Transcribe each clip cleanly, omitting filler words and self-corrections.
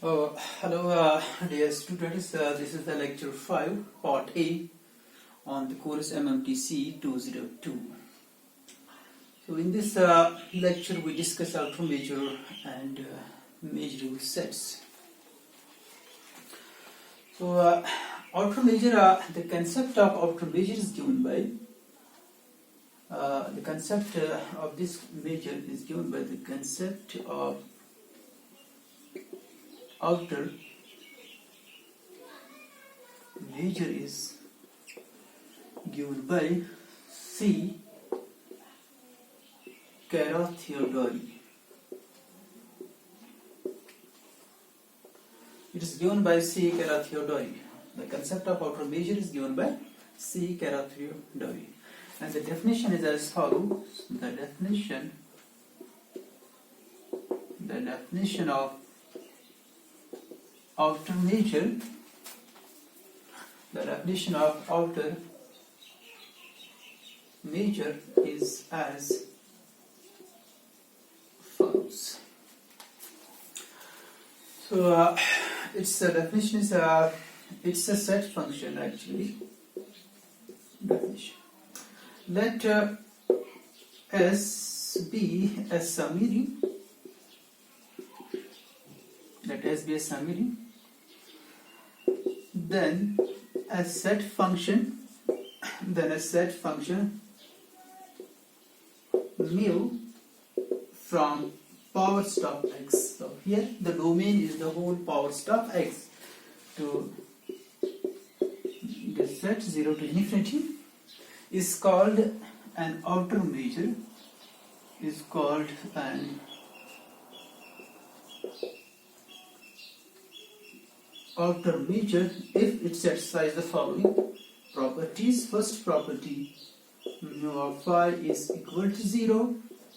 Hello, dear students. This is the lecture 5, part A on the course MMTC 202. So, in this lecture, we discuss outer-measure and measurable sets. So, outer-measure, the concept of outer-measure is given by the concept of this measure is given by the concept of outer measure is given by C. Theodori. It is given by C. Theodori. The concept of outer measure is given by C. Theodori. And the definition is as follows. The definition of outer measure, the definition of outer measure is as follows. So its definition is it's a set function actually. Definition. Let S be a summary. Let S be a summary. Then a set function mu from power stop x. So here the domain is the whole power stop x. To the set 0 to infinity is called an outer measure. Is called an outer measure if it satisfies the following properties. First property, mu of phi is equal to 0.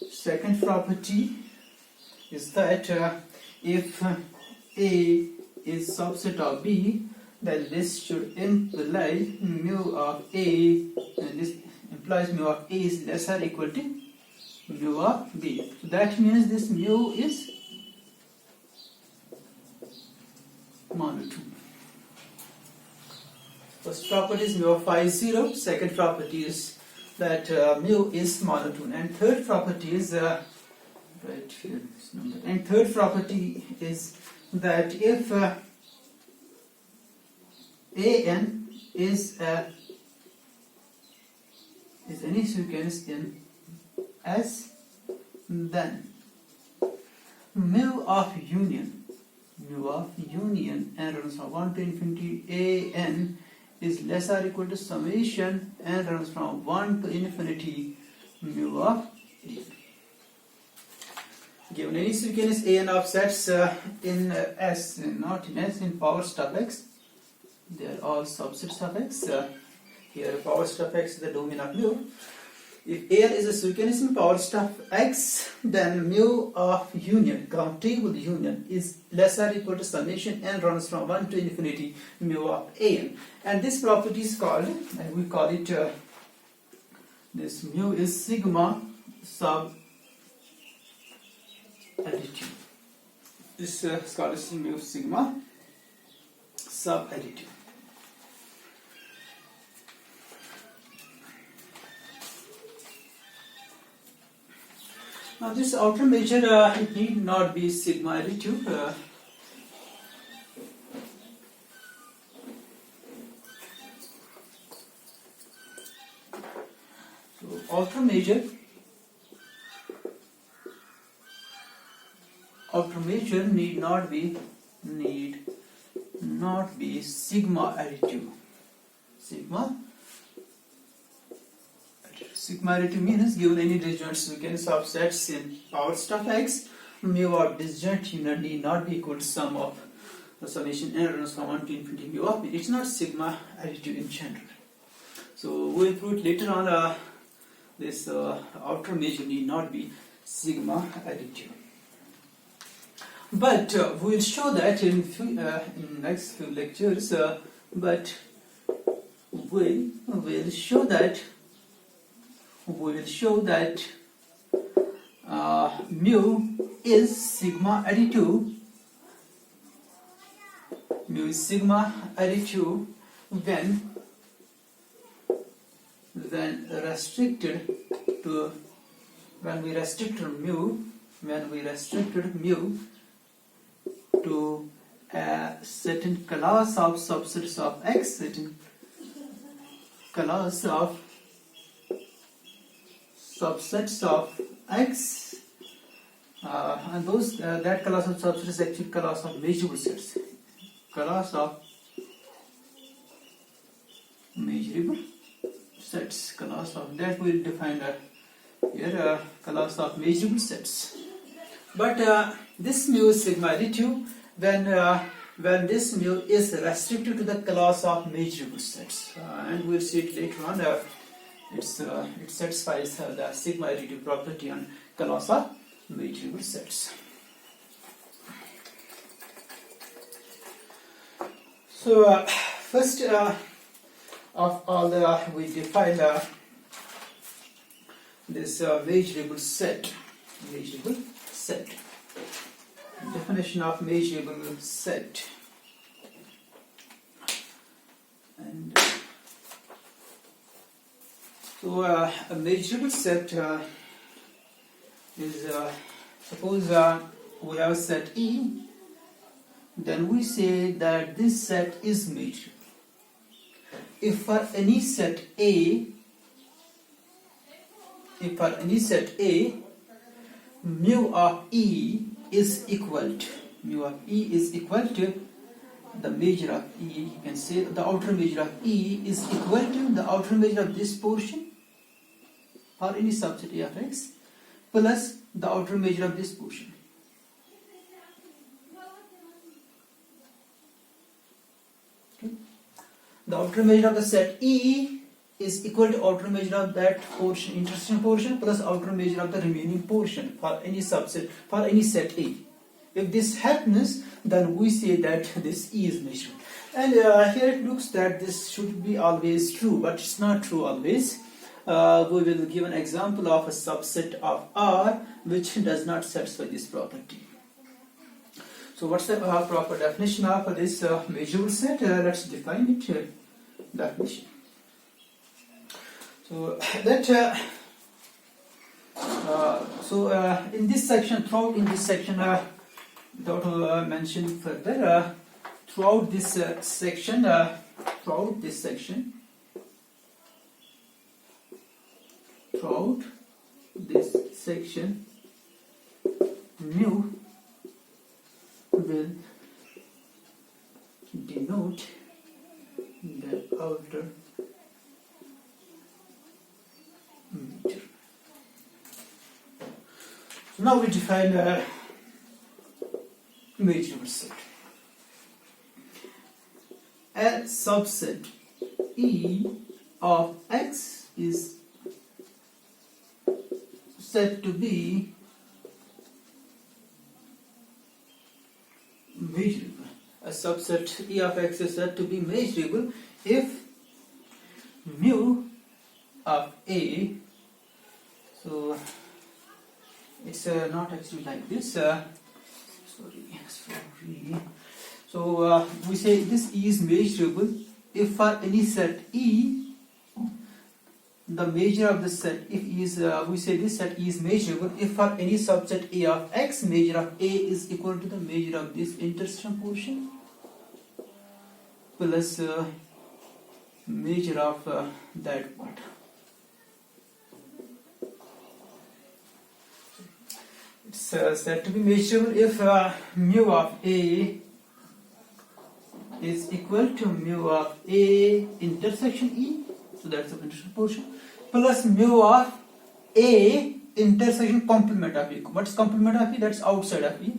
Second property is that if A is subset of B, then this should imply mu of A, and this implies mu of A is less or equal to mu of B. So that means this mu is monotone. First property is mu of phi is 0. Second property is that mu is monotone. And third property is right here. This number. And third property is that if An is any sequence in S, then mu of union n runs from 1 to infinity An is less or equal to summation n runs from 1 to infinity mu of A. Given any sequence An of sets in S, not in S, in power stop x, they are all subsets of x. Here power stop x is the domain of mu. If An is a sequence in power stop x, then mu of union, countable union, is less or equal to summation n runs from 1 to infinity mu of An. And this property is called, and we call it, this mu is sigma sub additive. This is called as mu sigma sub additive. Now this outer measure it need not be sigma additive. So outer measure need not be sigma additive. Sigma additive means given any disjoint sequence of sets in power stop x, mu of disjoint union need not be equal to sum of the summation n runs from 1 to infinity mu of B. It's not sigma additive in general. So we will prove it later on. This outer measure need not be sigma additive. But we will show that in next few lectures. But we will show that mu is sigma additive mu is sigma additive when restricted to when we restricted mu to a certain class of subsets of X, certain class of subsets of X, and those that class of subsets is actually class of measurable sets. Class of measurable sets. Class of that we will define here class of measurable sets. But this mu is sigma additive when this mu is restricted to the class of measurable sets, and we'll see it later on. It satisfies the sigma additive property on class of measurable sets. So first of all, we define this measurable set. Measurable set. Definition of measurable set. And so a measurable set is suppose we have a set E, then we say that this set is measurable. If for any set A, mu of E is equal to the measure of E, you can say the outer measure of E is equal to the outer measure of this portion for any subset A of X plus the outer measure of this portion. Okay. The outer measure of the set E is equal to outer measure of that portion, intersection portion, plus outer measure of the remaining portion for any subset, for any set A. If this happens, then we say that this E is measurable. And here it looks that this should be always true, but it's not true always. We will give an example of a subset of R which does not satisfy this property. So what's the proper definition of this measurable set? Let's define it. Definition. So that in this section, throughout mention further, throughout this section, mu will denote the outer measure. So now we define a measurable set. A subset E of X is said to be measurable. A subset E of X is said to be measurable if mu of A, so it's not actually like this, so we say this E is measurable if for any set E, the measure of the set, if E is, we say this set E is measurable if for any subset A of X, measure of A is equal to the measure of this intersection portion plus measure of that part. It's said to be measurable if mu of A is equal to mu of A intersection E, so that's the intersection portion, plus mu of A intersection complement of E. What's complement of E? That's outside of E.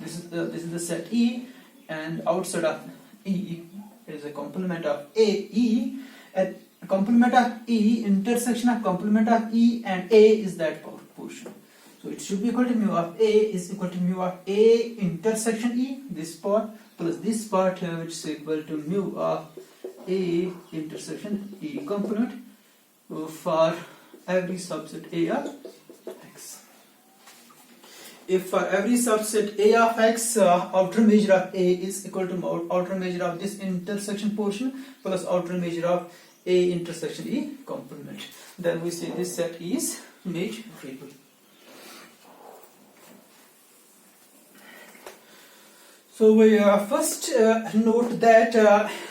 This is the set E, and outside of E is a complement of AE, and complement of E, intersection of complement of E and A is that portion. So it should be equal to mu of A is equal to mu of A intersection E, this part, plus this part which is equal to mu of A intersection E complement for every subset A of X. if for every subset A of X, outer measure of A is equal to outer measure of this intersection portion plus outer measure of A intersection E complement, then we say this set is measurable. So we first note that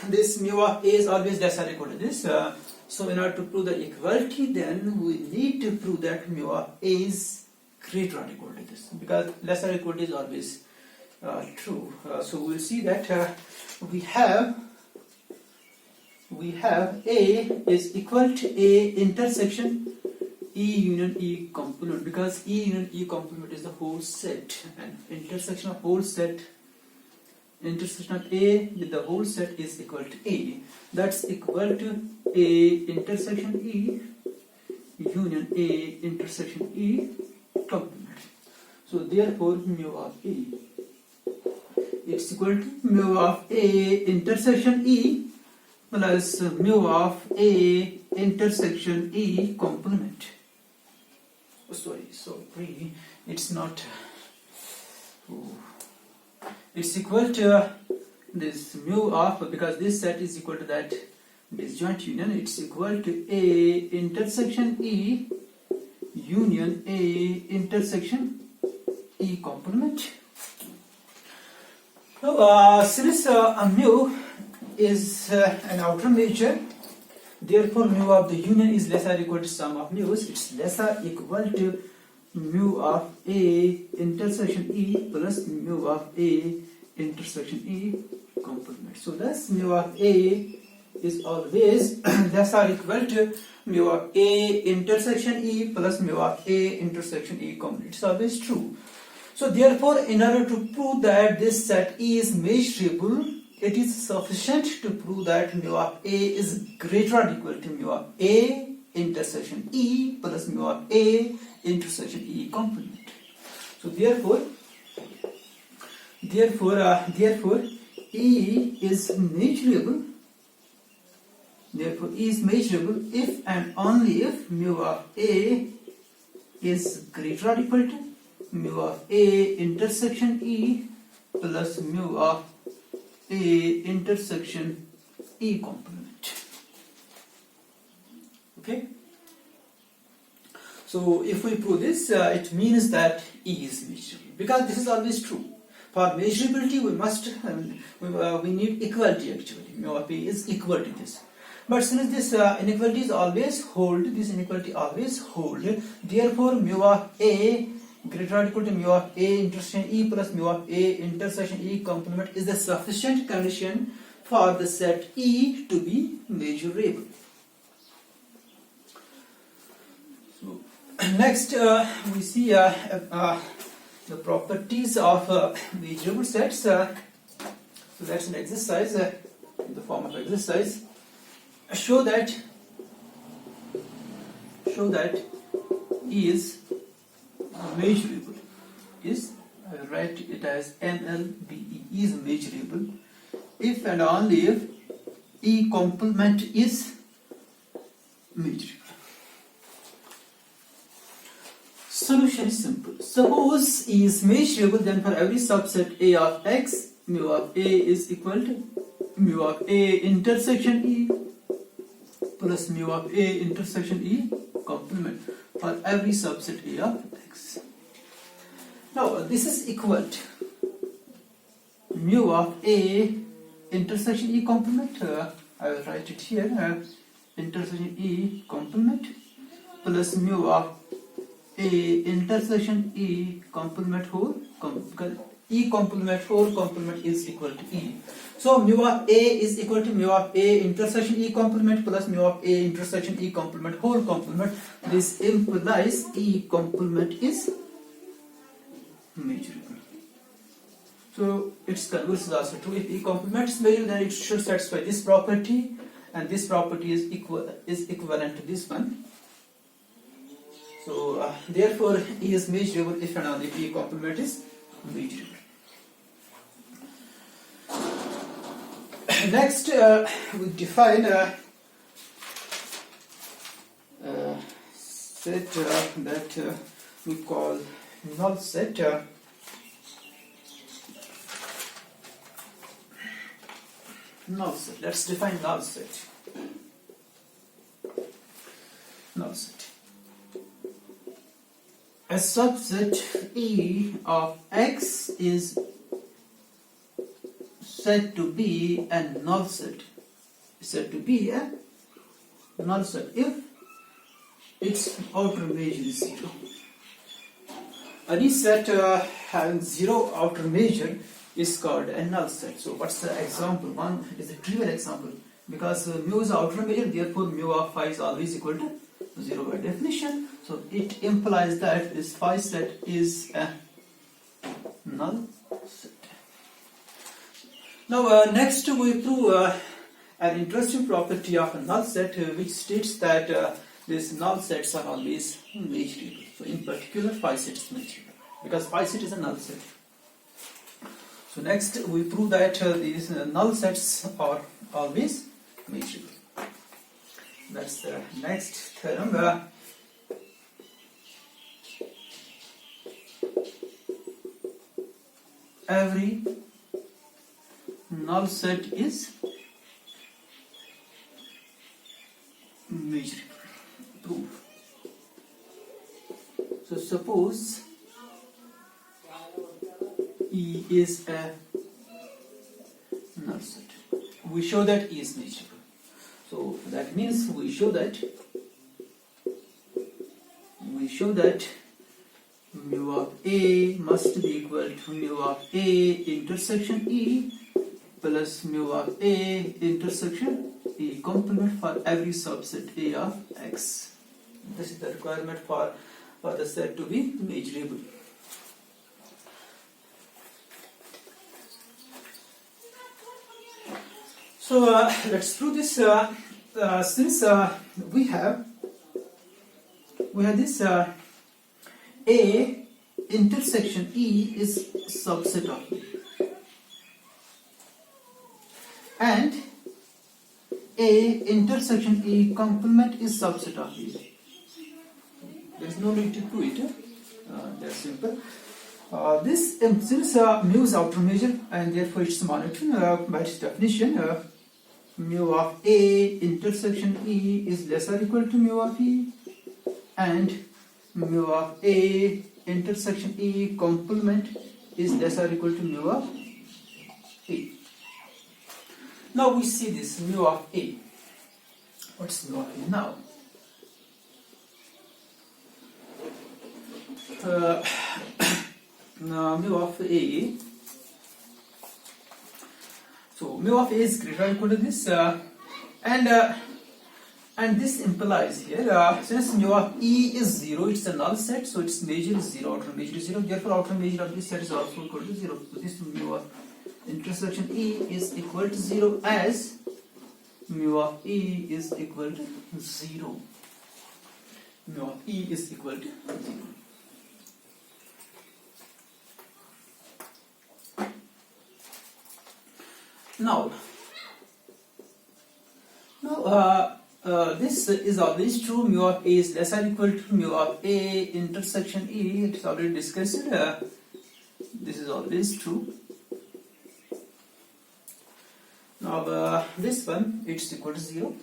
this mu of A is always less or equal to this. So in order to prove the equality, then we need to prove that mu of A is greater or equal to this, because less or equal to is always true. So we'll see that we have A is equal to A intersection E union E complement, because E union E complement is the whole set, and intersection of whole set, intersection of A with the whole set is equal to A. That's equal to A intersection E union A intersection E complement. So therefore mu of A, it's equal to mu of A intersection E plus mu of A intersection E complement. Oh, sorry, it's not. It's equal to this mu of, because this set is equal to that disjoint union, it's equal to A intersection E union A intersection E complement. So since mu is an outer measure, therefore mu of the union is less or equal to sum of mu's. It's less or equal to mu of A intersection E plus mu of A intersection E complement. So thus mu of A is always less or equal to mu of A intersection E plus mu of A intersection E complement. It's always true. So therefore, in order to prove that this set E is measurable, it is sufficient to prove that mu of A is greater or equal to mu of A intersection E plus mu of A intersection E complement. So therefore E is measurable. Therefore E is measurable if and only if mu of A is greater or equal to mu of A intersection E plus mu of A intersection E complement. Okay. So if we prove this, it means that E is measurable, because this is always true. For measurability, we must we need equality actually. Mu of A is equal to this. But since this inequality always hold, therefore mu of A greater or equal to mu of A intersection E plus mu of A intersection E complement is the sufficient condition for the set E to be measurable. So next we see the properties of measurable sets. So that's an exercise in the form of exercise. Show that E is measurable. I write it as MLBE is measurable if and only if E complement is measurable. Solution is simple. Suppose E is measurable, then for every subset A of X, mu of A is equal to mu of A intersection E plus mu of A intersection E complement for every subset A of X. Now this is equal to mu of A intersection E complement. I will write it here. Intersection E complement plus mu of A intersection E complement whole complement. E complement whole complement is equal to E. So mu of A is equal to mu of A intersection E complement plus mu of A intersection E complement whole complement. This implies E complement is measurable. So its converse is also true. If E complement is measurable, then it should satisfy this property, and this property is equivalent to this one. So therefore E is measurable if and only if E complement is measurable. Next we define a set that we call null set. Null set. Let's define null set. Null set. A subset E of X is said to be a null set. Said to be a null set if its outer measure is 0. Any set having 0 outer measure is called a null set. So what's the example? One is a trivial example. Because mu is outer measure, therefore mu of phi is always equal to 0 by definition. So it implies that this phi set is a null set. Now next we prove an interesting property of a null set which states that these null sets are always measurable. So in particular phi set is measurable because phi set is a null set. So next we prove that these null sets are always measurable. That's the next theorem. Every null set is measurable. Proof. So suppose E is a null set. We show that E is measurable. So that means we show that mu of A must be equal to mu of A intersection E plus mu of A intersection E complement for every subset A of X. This is the requirement for the set to be measurable. So let's prove this. Since we have this A intersection E is subset of E, and A intersection E complement is subset of E. There is no need to do it. That's simple. This since mu is outer measure and therefore it's monotone by its definition. Mu of A intersection E is less or equal to mu of E, and mu of A intersection E complement is less or equal to mu of A. Now we see this mu of A. What's mu of A now? Mu of A. So mu of A is greater or equal to this, and this implies here since mu of E is 0, it's a null set, so its measure is 0, outer measure is 0. Therefore, outer measure of this set is also equal to 0. So this mu of intersection E is equal to 0 as mu of E is equal to 0. Mu of E is equal to 0. Now, this is always true. Mu of A is less or equal to mu of A intersection E. It is already discussed. This is always true. Now, this one it's equal to 0.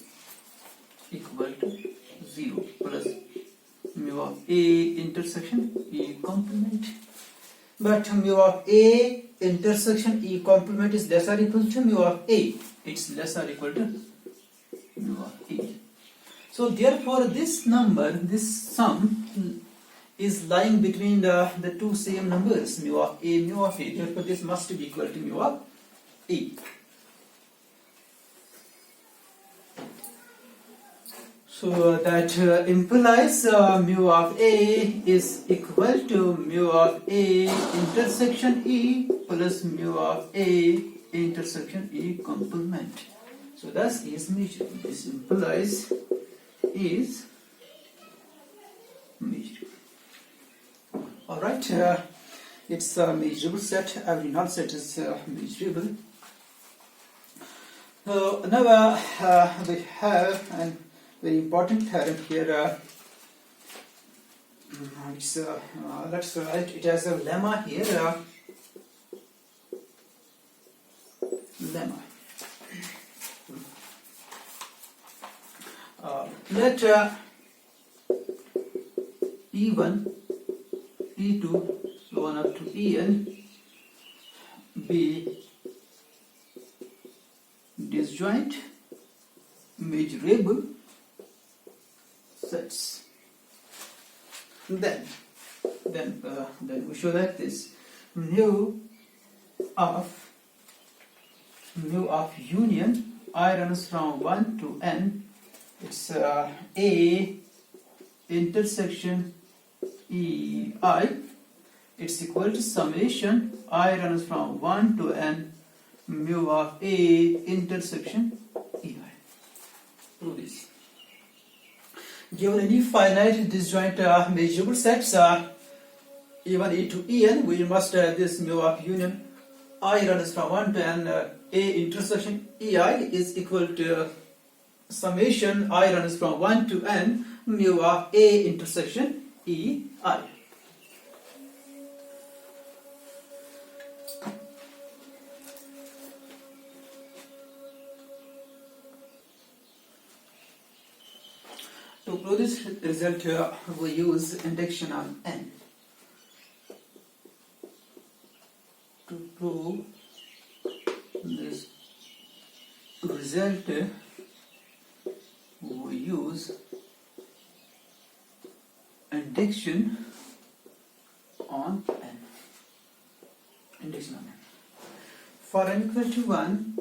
Equal to 0 plus mu of A intersection E complement. But mu of A intersection E complement is less or equal to mu of A. It's less or equal to mu of A. So therefore this number, this sum is lying between the two same numbers, mu of A, mu of A. Therefore this must be equal to mu of A. So that implies mu of A is equal to mu of A intersection E plus mu of A intersection E complement. So thus E is measurable. This implies E is measurable. Alright, it's a measurable set. Every null set is measurable. So now we have an very important theorem here. Let's write it as a lemma here. Lemma. Let E1, E2, so on up to En be disjoint measurable sets. Then we show that this mu of union I runs from 1 to n. It's A intersection E I. It's equal to summation I runs from 1 to n mu of A intersection E I. Prove this. Given any finite disjoint measurable sets E1, E2, En, we must have this mu of union I runs from 1 to n A intersection Ei is equal to summation I runs from 1 to n mu of A intersection Ei. To prove this result, we use induction on n. To prove this result, we use induction on n. Induction on n. For n equal to 1,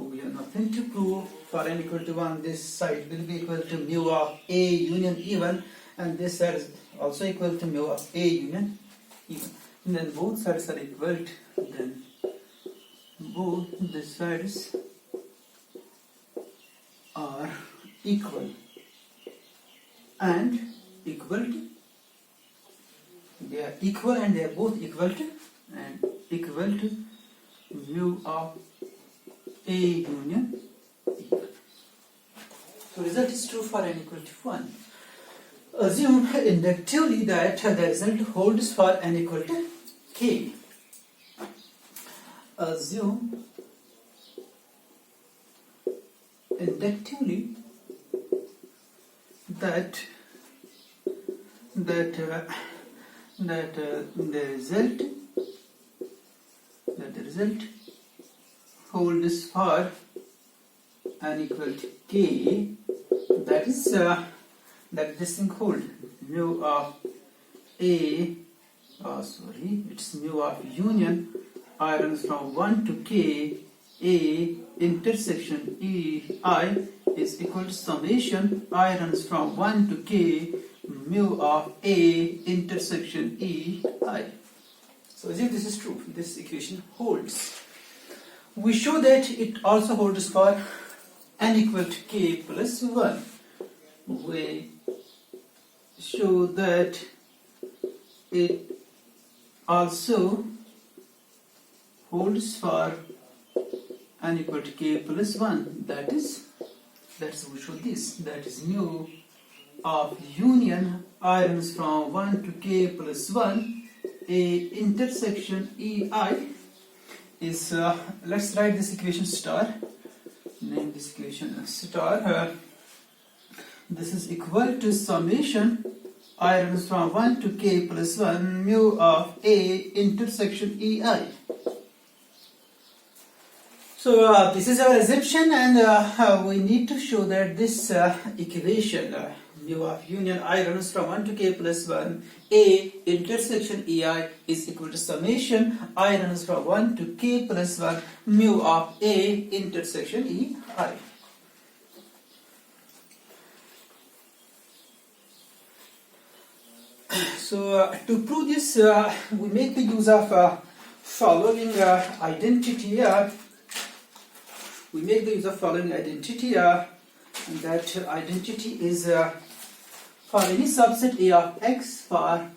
we have nothing to prove. For n equal to 1, this side will be equal to mu of A union E1, and this side is also equal to mu of A union E1. And then both sides are equal to, then both the sides are equal and equal to. They are equal and they are both equal to mu of A union E1. So result is true for n equal to 1. Assume inductively that the result holds for n equal to k. Assume inductively that the result holds for n equal to k. That is that this thing hold mu of A. It's mu of union I runs from 1 to k A intersection E I is equal to summation I runs from 1 to k mu of A intersection E I. So as if this is true, this equation holds. We show that it also holds for n equal to k plus 1. We show that it also holds for n equal to k plus 1. That's we show this. That is mu of union I runs from 1 to k plus 1 A intersection EI is let's write this equation star. Name this equation star. This is equal to summation I runs from 1 to k plus 1 mu of A intersection EI. So this is our assumption, and we need to show that this equation mu of union I runs from 1 to k plus 1 A intersection EI is equal to summation I runs from 1 to k plus 1 mu of A intersection EI. So to prove this, we make the use of following identity. We make the use of following identity, and that identity is for any subset A of X, for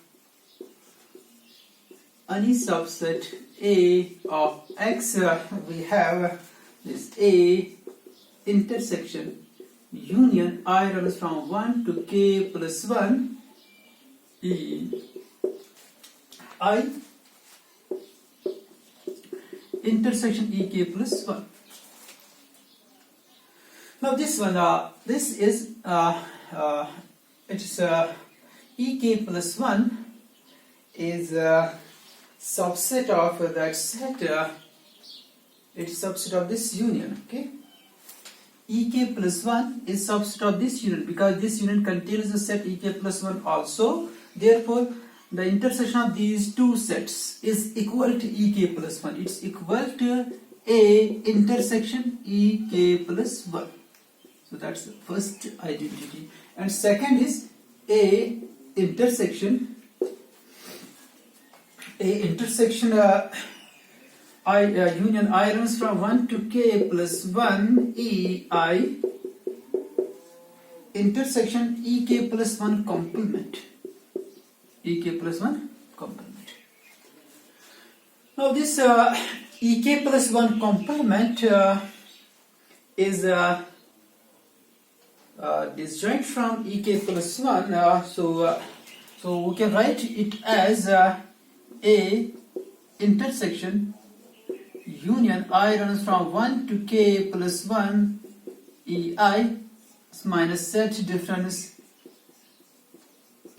any subset A of X, we have this A intersection union I runs from 1 to k plus 1 e I intersection ek plus 1. Now this one, this is it's ek plus 1 is a subset of that set. It's subset of this union. Okay, ek plus 1 is subset of this union because this union contains the set ek plus 1 also. Therefore, the intersection of these two sets is equal to ek plus 1. It's equal to A intersection ek plus 1. So that's the first identity. And second is A intersection union I runs from 1 to k plus 1 e I intersection ek plus 1 complement. ek plus 1 complement. Now this ek plus 1 complement is disjoint from ek plus 1. So we can write it as A intersection union I runs from 1 to k plus 1 ei minus set difference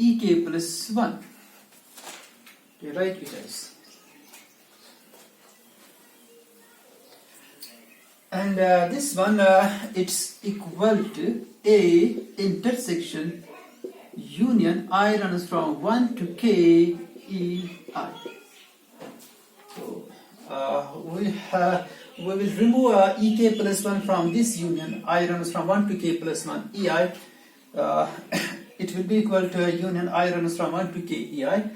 ek plus 1. Okay, write it as. And this one, it's equal to A intersection union I runs from 1 to k e I. So we will remove ek plus 1 from this union I runs from 1 to k plus 1 ei. It will be equal to union I runs from 1 to k ei.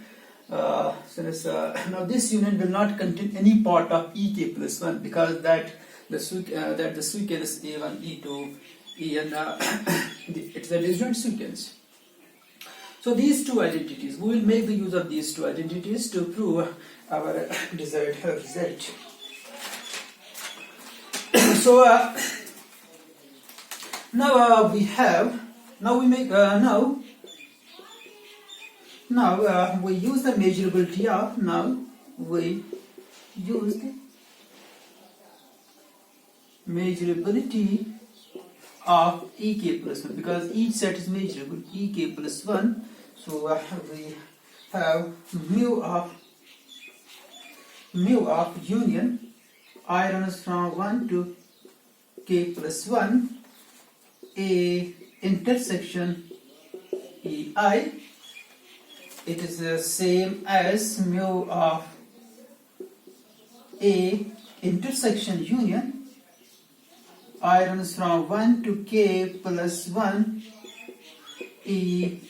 Now this union will not contain any part of ek plus 1 because that the sequence a1, e2, en it's a disjoint sequence. So these two identities, we will make the use of these two identities to prove our desired result. So now we have, now we make, now we use the measurability of, now we use the measurability of ek plus 1 because each set is measurable ek plus 1. So we have mu of union I runs from 1 to k plus 1 A intersection ei. It is the same as mu of A intersection union I runs from 1 to k plus 1 ei.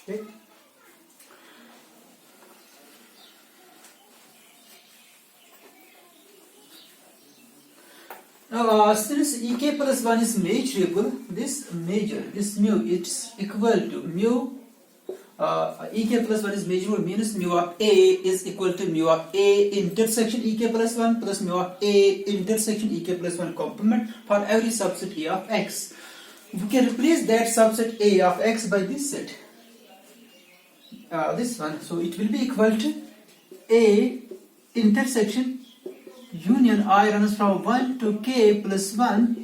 Okay. Now since ek plus 1 is measurable, this mu it's equal to mu ek plus 1 is measurable means mu of A is equal to mu of A intersection ek plus 1 plus mu of A intersection ek plus 1 complement for every subset A of x. We can replace that subset A of x by this set, this one. So it will be equal to A intersection union I runs from 1 to k plus 1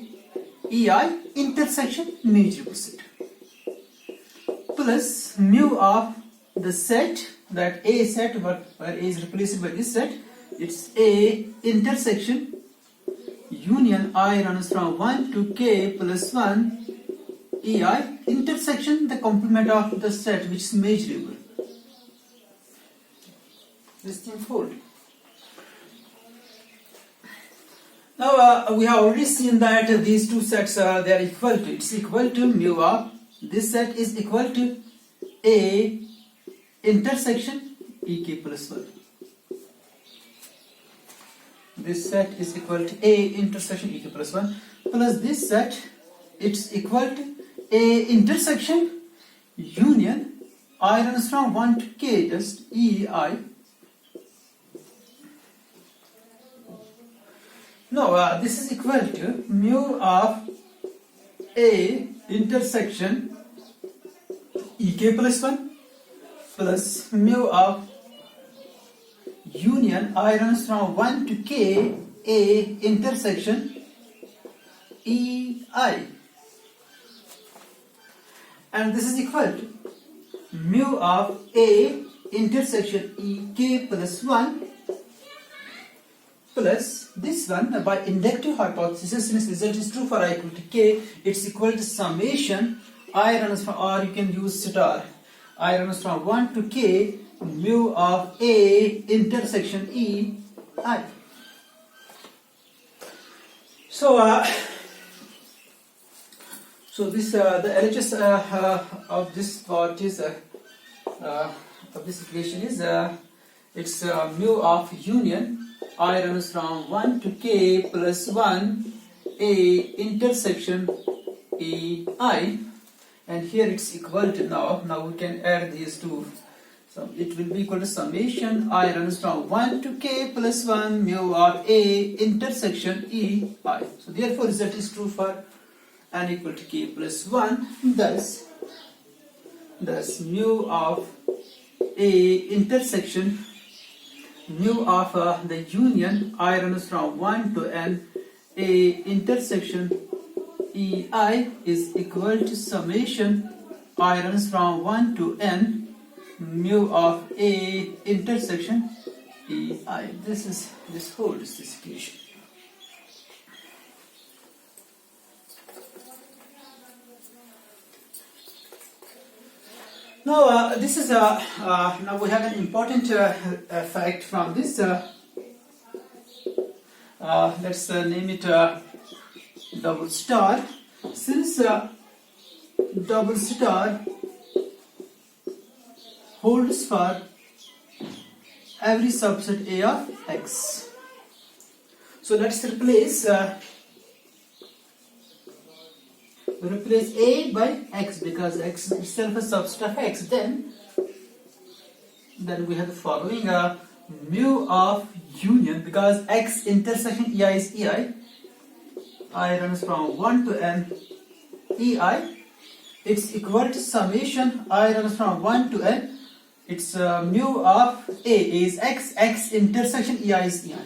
ei intersection measurable set plus mu of the set, that A set where A is replaced by this set, it's A intersection union I runs from 1 to k plus 1 ei intersection the complement of the set which is measurable. This thing fold. Now we have already seen that these two sets they are equal to, it's equal to mu of this set is equal to A intersection ek plus 1. This set is equal to A intersection ek plus 1 plus this set, it's equal to A intersection union I runs from 1 to k just ei. No, this is equal to mu of A intersection ek plus 1 plus mu of union I runs from 1 to k A intersection EI, and this is equal to mu of A intersection EK plus 1 plus this one by inductive hypothesis, since result is true for I equal to k, it's equal to summation I runs from, or you can use star, I runs from 1 to k mu of A intersection EI. So this the LHS of this part is of this equation is it's mu of union I runs from 1 to k plus 1 A intersection EI, and here it's equal to now we can add these two, so it will be equal to summation I runs from 1 to k plus 1 mu of A intersection EI. So therefore result is true for n equal to k plus 1, thus mu of A intersection mu of the union I runs from 1 to n A intersection EI is equal to summation I runs from 1 to n mu of A intersection EI. This holds this equation. Now this is now we have an important fact from this. Let's name it double star. Since double star holds for every subset A of X, so let's replace A by X, because X itself is subset of X. Then we have the following mu of union, because X intersection EI is EI. I runs from 1 to n EI. It's equal to summation I runs from 1 to n. It's mu of A is X. X intersection EI is EI.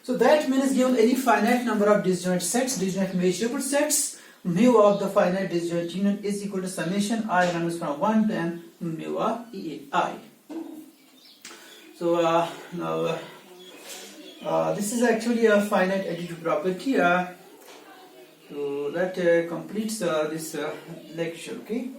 So that means given any finite number of disjoint sets, disjoint measurable sets, mu of the finite disjoint union is equal to summation I runs from 1 to n mu of EI. So now this is actually a finite additive property. So that completes this lecture. Okay.